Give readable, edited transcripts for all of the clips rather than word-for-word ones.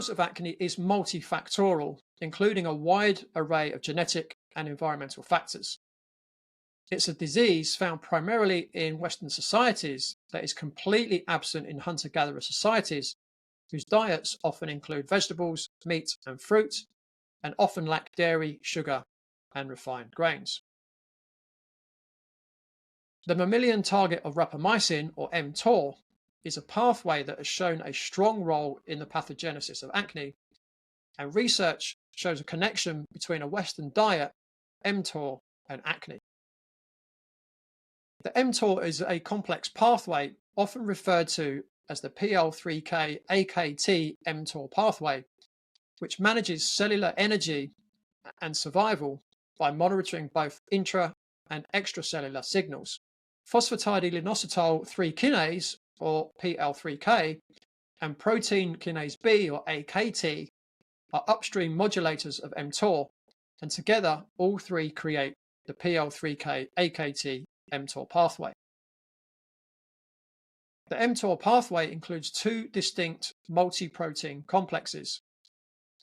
cause of acne is multifactorial, including a wide array of genetic and environmental factors. It's a disease found primarily in Western societies that is completely absent in hunter-gatherer societies, whose diets often include vegetables, meat, and fruit, and often lack dairy, sugar, and refined grains. The mammalian target of rapamycin, or mTOR, is a pathway that has shown a strong role in the pathogenesis of acne, and research shows a connection between a Western diet, mTOR, and acne. The mTOR is a complex pathway often referred to as the PL3K AKT mTOR pathway, which manages cellular energy and survival by monitoring both intra and extracellular signals. Phosphatidylinositol 3 kinase, or PL3K, and protein kinase B, or AKT, are upstream modulators of mTOR, and together all three create the PL3K AKT mTOR pathway. The mTOR pathway includes two distinct multi-protein complexes,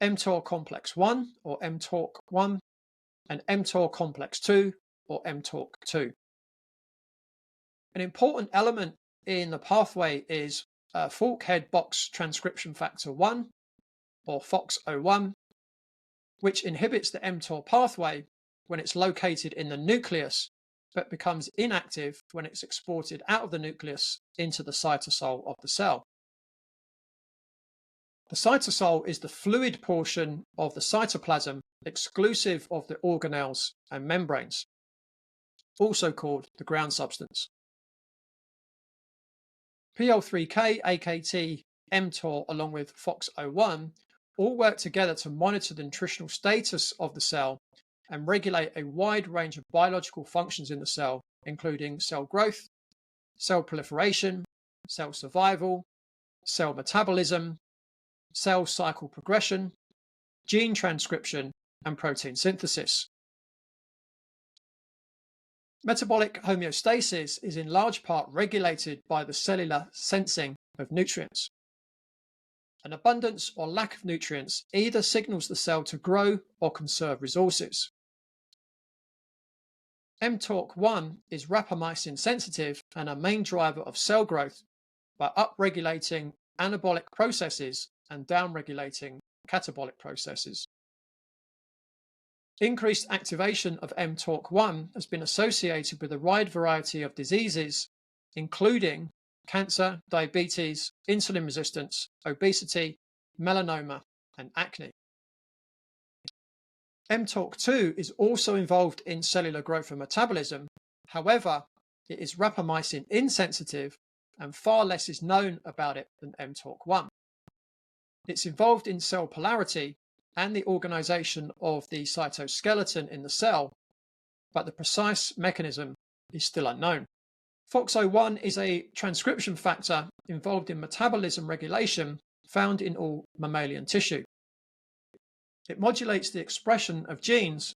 mTOR complex 1, or mTORC1, and mTOR complex 2, or mTORC2. An important element in the pathway is fork head box transcription factor 1, or FOXO1, which inhibits the mTOR pathway when it's located in the nucleus, but becomes inactive when it's exported out of the nucleus into the cytosol of the cell. The cytosol is the fluid portion of the cytoplasm exclusive of the organelles and membranes, also called the ground substance. PL3K, AKT, mTOR, along with FOXO1 all work together to monitor the nutritional status of the cell and regulate a wide range of biological functions in the cell, including cell growth, cell proliferation, cell survival, cell metabolism, cell cycle progression, gene transcription, and protein synthesis. Metabolic homeostasis is in large part regulated by the cellular sensing of nutrients. An abundance or lack of nutrients either signals the cell to grow or conserve resources. mTORC1 is rapamycin sensitive and a main driver of cell growth by upregulating anabolic processes and downregulating catabolic processes. Increased activation of mTORC1 has been associated with a wide variety of diseases, including cancer, diabetes, insulin resistance, obesity, melanoma, and acne. mTORC2 is also involved in cellular growth and metabolism. However, it is rapamycin insensitive and far less is known about it than mTORC1. It's involved in cell polarity and the organization of the cytoskeleton in the cell, but the precise mechanism is still unknown. FOXO1 is a transcription factor involved in metabolism regulation found in all mammalian tissue. It modulates the expression of genes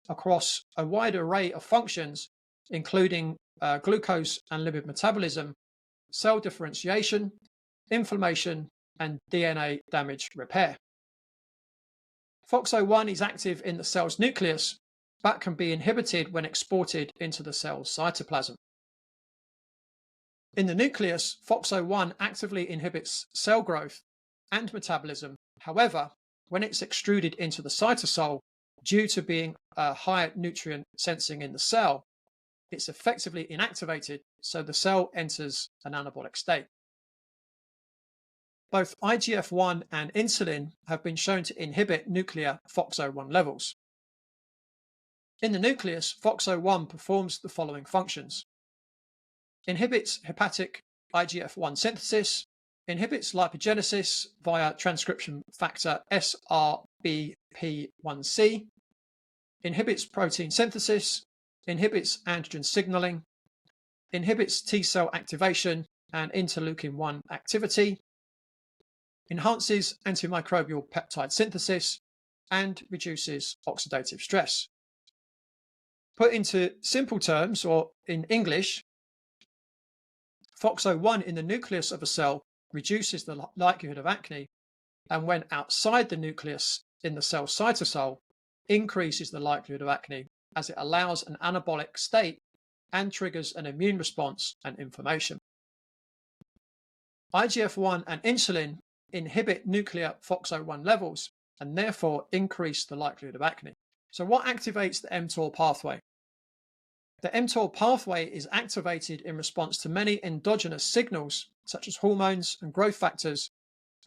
across a wide array of functions, including glucose and lipid metabolism, cell differentiation, inflammation, and DNA damage repair. FOXO1 is active in the cell's nucleus, but can be inhibited when exported into the cell's cytoplasm. In the nucleus, FOXO1 actively inhibits cell growth and metabolism. However, when it's extruded into the cytosol, due to being high nutrient sensing in the cell, it's effectively inactivated, so the cell enters an anabolic state. Both IGF-1 and insulin have been shown to inhibit nuclear FOXO1 levels. In the nucleus, FOXO1 performs the following functions: inhibits hepatic IGF-1 synthesis, inhibits lipogenesis via transcription factor SRBP1C, inhibits protein synthesis, inhibits antigen signaling, inhibits T-cell activation and interleukin-1 activity, enhances antimicrobial peptide synthesis, and reduces oxidative stress. Put into simple terms, or in English, FOXO1 in the nucleus of a cell reduces the likelihood of acne and when outside the nucleus in the cell cytosol, increases the likelihood of acne as it allows an anabolic state and triggers an immune response and inflammation. IGF-1 and insulin inhibit nuclear FOXO1 levels and therefore increase the likelihood of acne. So what activates the mTOR pathway? The mTOR pathway is activated in response to many endogenous signals, such as hormones and growth factors,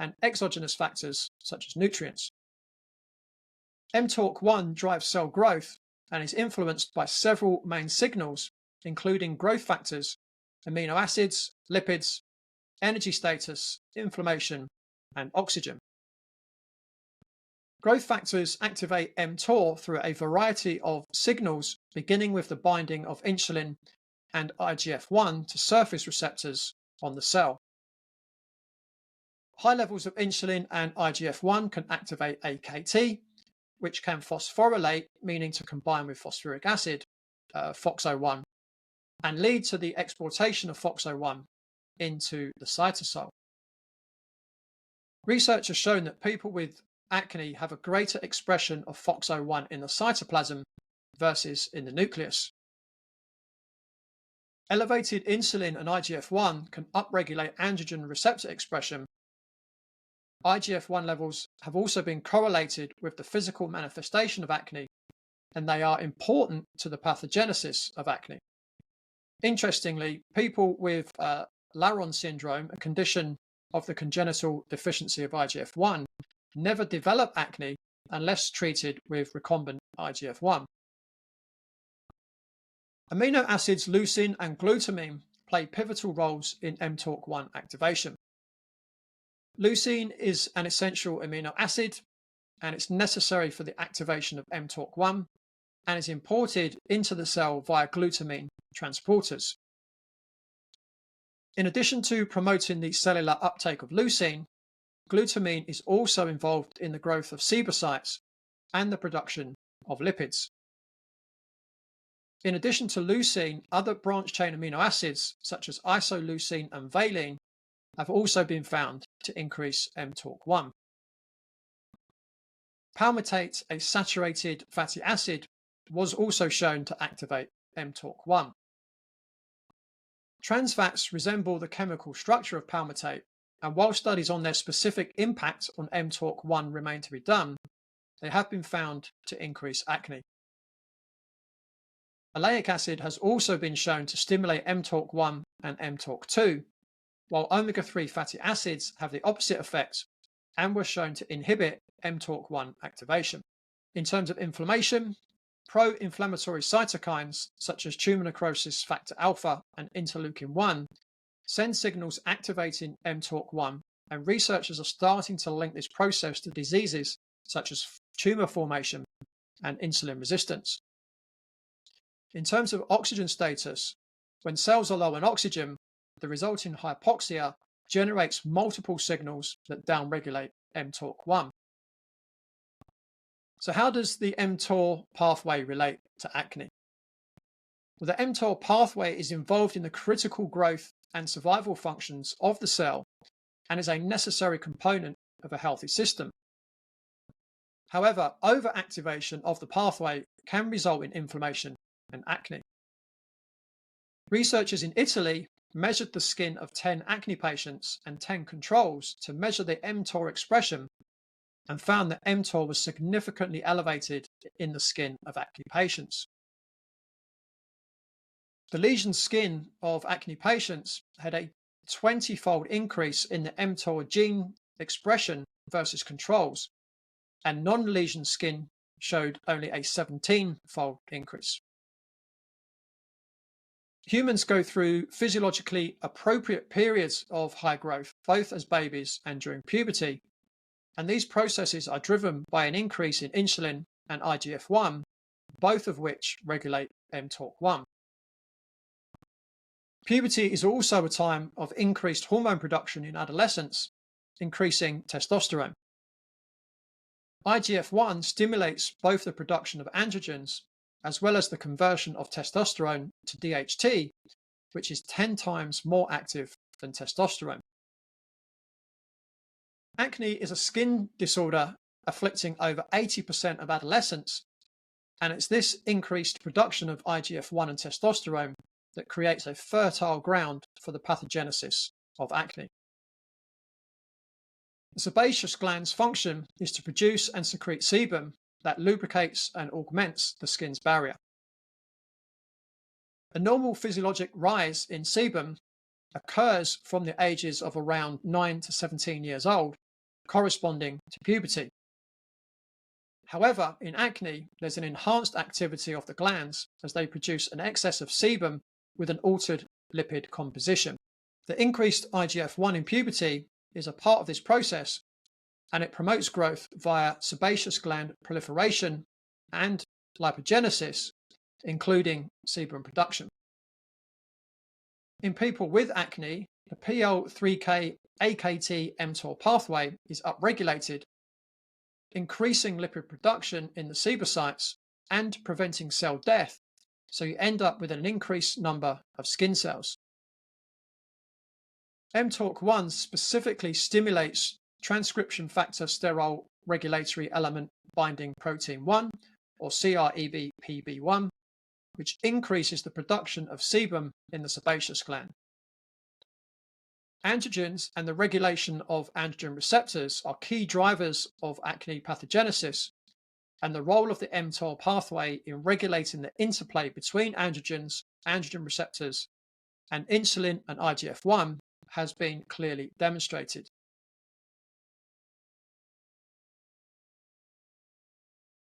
and exogenous factors, such as nutrients. mTORC1 drives cell growth and is influenced by several main signals, including growth factors, amino acids, lipids, energy status, inflammation, and oxygen. Growth factors activate mTOR through a variety of signals, beginning with the binding of insulin and IGF-1 to surface receptors on the cell. High levels of insulin and IGF-1 can activate AKT, which can phosphorylate, meaning to combine with phosphoric acid, FOXO1, and lead to the exportation of FOXO1 into the cytosol. Research has shown that people with acne have a greater expression of FOXO1 in the cytoplasm versus in the nucleus. Elevated insulin and IGF-1 can upregulate androgen receptor expression. IGF-1 levels have also been correlated with the physical manifestation of acne, and they are important to the pathogenesis of acne. Interestingly, people with Laron syndrome, a condition of the congenital deficiency of IGF-1, never develop acne unless treated with recombinant IGF-1. Amino acids leucine and glutamine play pivotal roles in mTORC1 activation. Leucine is an essential amino acid, and it's necessary for the activation of mTORC1 and is imported into the cell via glutamine transporters. In addition to promoting the cellular uptake of leucine, glutamine is also involved in the growth of sebocytes and the production of lipids. In addition to leucine, other branch-chain amino acids such as isoleucine and valine have also been found to increase mTORC1. Palmitate, a saturated fatty acid, was also shown to activate mTORC1. Trans fats resemble the chemical structure of palmitate, and while studies on their specific impact on mTORC1 remain to be done, they have been found to increase acne. Oleic acid has also been shown to stimulate mTORC1 and mTORC2, while omega-3 fatty acids have the opposite effect and were shown to inhibit mTORC1 activation. In terms of inflammation, pro-inflammatory cytokines such as tumor necrosis factor alpha and interleukin-1 send signals activating mTORC1, and researchers are starting to link this process to diseases such as tumor formation and insulin resistance. In terms of oxygen status, when cells are low on oxygen, the resulting hypoxia generates multiple signals that downregulate mTORC1. So how does the mTOR pathway relate to acne? Well, the mTOR pathway is involved in the critical growth and survival functions of the cell and is a necessary component of a healthy system. However, overactivation of the pathway can result in inflammation and acne. Researchers in Italy measured the skin of 10 acne patients and 10 controls to measure the mTOR expression and found that mTOR was significantly elevated in the skin of acne patients. The lesion skin of acne patients had a 20-fold increase in the mTOR gene expression versus controls, and non-lesion skin showed only a 17-fold increase. Humans go through physiologically appropriate periods of high growth, both as babies and during puberty, and these processes are driven by an increase in insulin and IGF-1, both of which regulate mTORC1. Puberty is also a time of increased hormone production in adolescents, increasing testosterone. IGF-1 stimulates both the production of androgens as well as the conversion of testosterone to DHT, which is 10 times more active than testosterone. Acne is a skin disorder afflicting over 80% of adolescents, and it's this increased production of IGF-1 and testosterone that creates a fertile ground for the pathogenesis of acne. The sebaceous gland's function is to produce and secrete sebum that lubricates and augments the skin's barrier. A normal physiologic rise in sebum occurs from the ages of around 9 to 17 years old, corresponding to puberty. However, in acne, there's an enhanced activity of the glands as they produce an excess of sebum with an altered lipid composition. The increased IGF-1 in puberty is a part of this process, and it promotes growth via sebaceous gland proliferation and lipogenesis, including sebum production. In people with acne, the PL3K AKT mTOR pathway is upregulated, increasing lipid production in the sebocytes and preventing cell death, so you end up with an increased number of skin cells. mTORC1 specifically stimulates transcription factor sterol regulatory element binding protein 1, or CREBPB1, which increases the production of sebum in the sebaceous gland. Androgens and the regulation of androgen receptors are key drivers of acne pathogenesis, and the role of the mTOR pathway in regulating the interplay between androgens, androgen receptors, and insulin and IGF-1 has been clearly demonstrated.